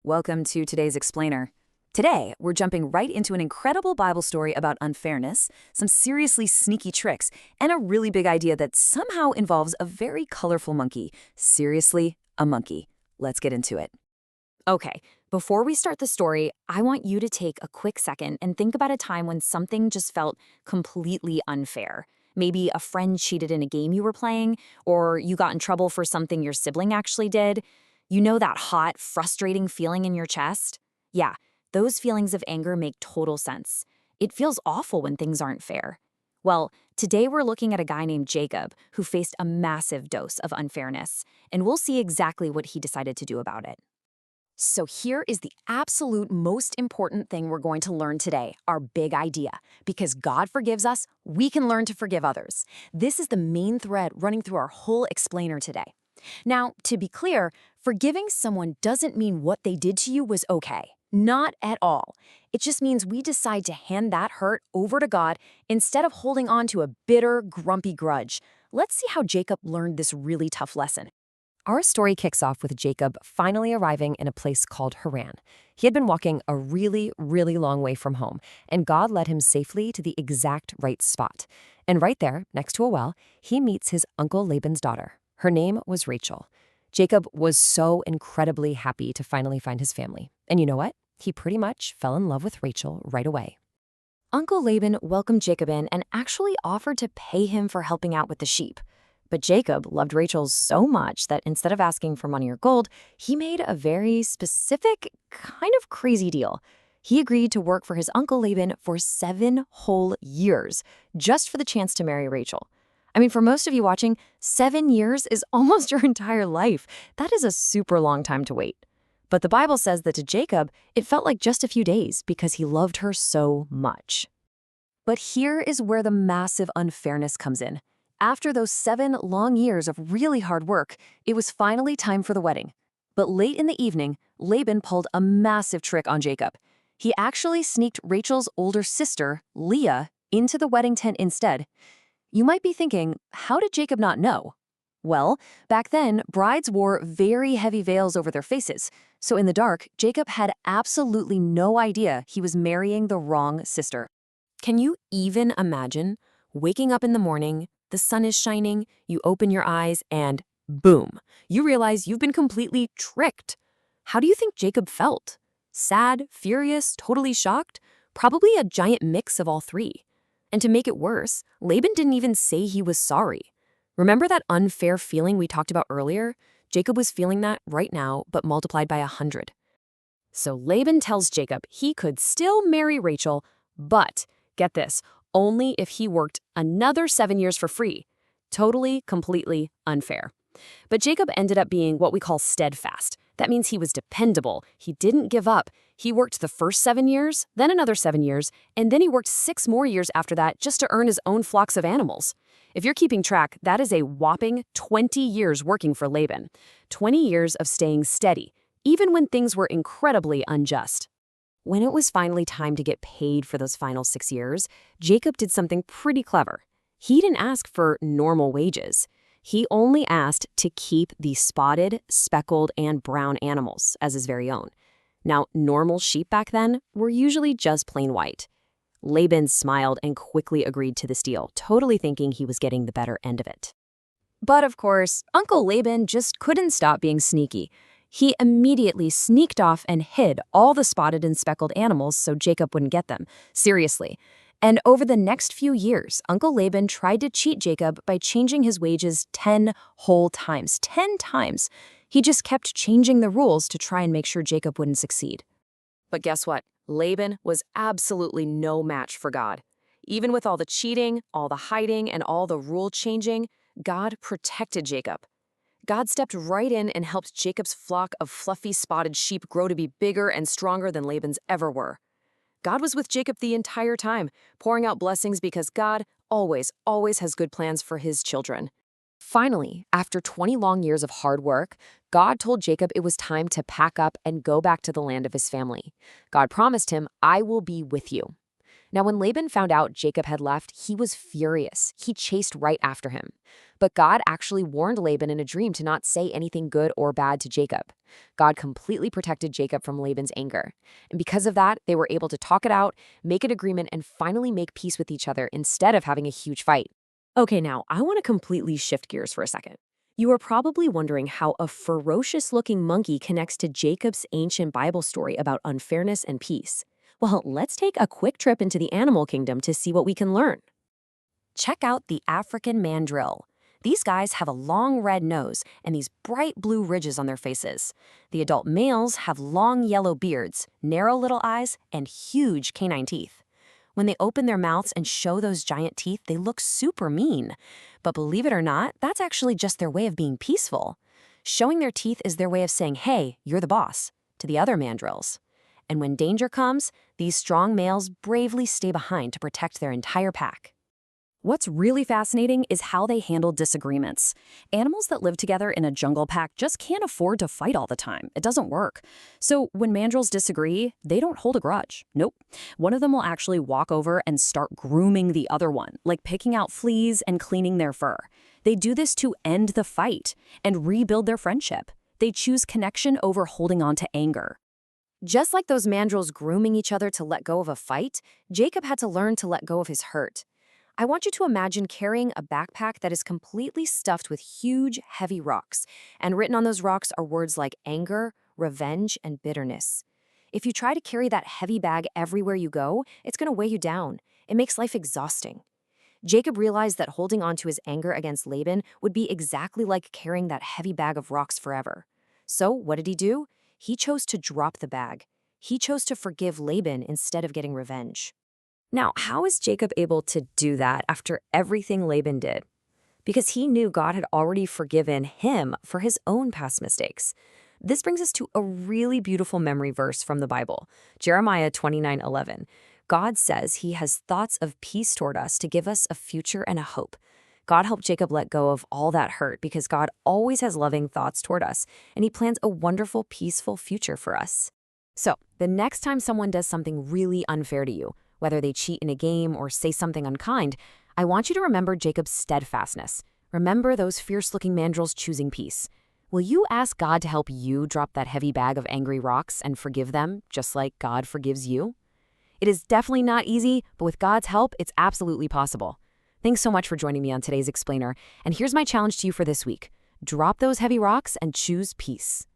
Welcome to today's Explainer. Today, we're jumping right into an incredible Bible story about unfairness, some seriously sneaky tricks, and a really big idea that somehow involves a very colorful monkey. Seriously, a monkey. Let's get into it. Okay, before we start the story, I want you to take a quick second and think about a time when something just felt completely unfair. Maybe a friend cheated in a game you were playing, or you got in trouble for something your sibling actually did. You know that hot, frustrating feeling in your chest? Yeah, those feelings of anger make total sense. It feels awful when things aren't fair. Well, today we're looking at a guy named Jacob who faced a massive dose of unfairness, and we'll see exactly what he decided to do about it. So here is the absolute most important thing we're going to learn today, our big idea. Because God forgives us, we can learn to forgive others. This is the main thread running through our whole explainer today. Now, to be clear, forgiving someone doesn't mean what they did to you was okay. Not at all. It just means we decide to hand that hurt over to God instead of holding on to a bitter, grumpy grudge. Let's see how Jacob learned this really tough lesson. Our story kicks off with Jacob finally arriving in a place called Haran. He had been walking a really long way from home, and God led him safely to the exact right spot. And right there, next to a well, he meets his Uncle Laban's daughter. Her name was Rachel. Jacob was so incredibly happy to finally find his family. And you know what? He pretty much fell in love with Rachel right away. Uncle Laban welcomed Jacob in and actually offered to pay him for helping out with the sheep. But Jacob loved Rachel so much that instead of asking for money or gold, he made a very specific, kind of crazy deal. He agreed to work for his Uncle Laban for 7 whole years, just for the chance to marry Rachel. I mean, for most of you watching, 7 years is almost your entire life. That is a super long time to wait. But the Bible says that to Jacob, it felt like just a few days because he loved her so much. But here is where the massive unfairness comes in. After those 7 long years of really hard work, it was finally time for the wedding. But late in the evening, Laban pulled a massive trick on Jacob. He actually sneaked Rachel's older sister, Leah, into the wedding tent instead. You might be thinking, how did Jacob not know? Well, back then, brides wore very heavy veils over their faces. So in the dark, Jacob had absolutely no idea he was marrying the wrong sister. Can you even imagine waking up in the morning, the sun is shining, you open your eyes, and boom, you realize you've been completely tricked? How do you think Jacob felt? Sad, furious, totally shocked? Probably a giant mix of all three. And to make it worse, Laban didn't even say he was sorry. Remember that unfair feeling we talked about earlier? Jacob was feeling that right now, but multiplied by 100. So Laban tells Jacob he could still marry Rachel, but, get this, only if he worked another 7 years for free. Totally, completely unfair. But Jacob ended up being what we call steadfast. That means he was dependable. He didn't give up. He worked the first 7 years, then another 7 years, and then he worked 6 more years after that just to earn his own flocks of animals. If you're keeping track, that is a whopping 20 years working for Laban. 20 years of staying steady, even when things were incredibly unjust. When it was finally time to get paid for those final 6 years, Jacob did something pretty clever. He didn't ask for normal wages. He only asked to keep the spotted, speckled, and brown animals as his very own. Now, normal sheep back then were usually just plain white. Laban smiled and quickly agreed to this deal, totally thinking he was getting the better end of it. But of course, Uncle Laban just couldn't stop being sneaky. He immediately sneaked off and hid all the spotted and speckled animals so Jacob wouldn't get them. Seriously. And over the next few years, Uncle Laban tried to cheat Jacob by changing his wages 10 whole times. 10 times. He just kept changing the rules to try and make sure Jacob wouldn't succeed. But guess what? Laban was absolutely no match for God. Even with all the cheating, all the hiding, and all the rule changing, God protected Jacob. God stepped right in and helped Jacob's flock of fluffy spotted sheep grow to be bigger and stronger than Laban's ever were. God was with Jacob the entire time, pouring out blessings because God always has good plans for his children. Finally, after 20 long years of hard work, God told Jacob it was time to pack up and go back to the land of his family. God promised him, "I will be with you." Now, when Laban found out Jacob had left, he was furious. He chased right after him. But God actually warned Laban in a dream to not say anything good or bad to Jacob. God completely protected Jacob from Laban's anger. And because of that, they were able to talk it out, make an agreement, and finally make peace with each other instead of having a huge fight. Okay, now I want to completely shift gears for a second. You are probably wondering how a ferocious-looking monkey connects to Jacob's ancient Bible story about unfairness and peace. Well, let's take a quick trip into the animal kingdom to see what we can learn. Check out the African mandrill. These guys have a long red nose and these bright blue ridges on their faces. The adult males have long yellow beards, narrow little eyes, and huge canine teeth. When they open their mouths and show those giant teeth, they look super mean. But believe it or not, that's actually just their way of being peaceful. Showing their teeth is their way of saying, hey, you're the boss, to the other mandrills. And when danger comes, these strong males bravely stay behind to protect their entire pack. What's really fascinating is how they handle disagreements. Animals that live together in a jungle pack just can't afford to fight all the time. It doesn't work. So when mandrills disagree, they don't hold a grudge. Nope. One of them will actually walk over and start grooming the other one, like picking out fleas and cleaning their fur. They do this to end the fight and rebuild their friendship. They choose connection over holding on to anger. Just like those mandrills grooming each other to let go of a fight, Jacob had to learn to let go of his hurt. I want you to imagine carrying a backpack that is completely stuffed with huge, heavy rocks, and written on those rocks are words like anger, revenge, and bitterness. If you try to carry that heavy bag everywhere you go, it's going to weigh you down. It makes life exhausting. Jacob realized that holding on to his anger against Laban would be exactly like carrying that heavy bag of rocks forever. So what did he do? He chose to drop the bag. He chose to forgive Laban instead of getting revenge. Now, how is Jacob able to do that after everything Laban did? Because he knew God had already forgiven him for his own past mistakes. This brings us to a really beautiful memory verse from the Bible, Jeremiah 29:11. God says he has thoughts of peace toward us to give us a future and a hope. God helped Jacob let go of all that hurt because God always has loving thoughts toward us, and he plans a wonderful, peaceful future for us. So, the next time someone does something really unfair to you, whether they cheat in a game or say something unkind, I want you to remember Jacob's steadfastness. Remember those fierce-looking mandrills choosing peace. Will you ask God to help you drop that heavy bag of angry rocks and forgive them, just like God forgives you? It is definitely not easy, but with God's help, it's absolutely possible. Thanks so much for joining me on today's Explainer, and here's my challenge to you for this week. Drop those heavy rocks and choose peace.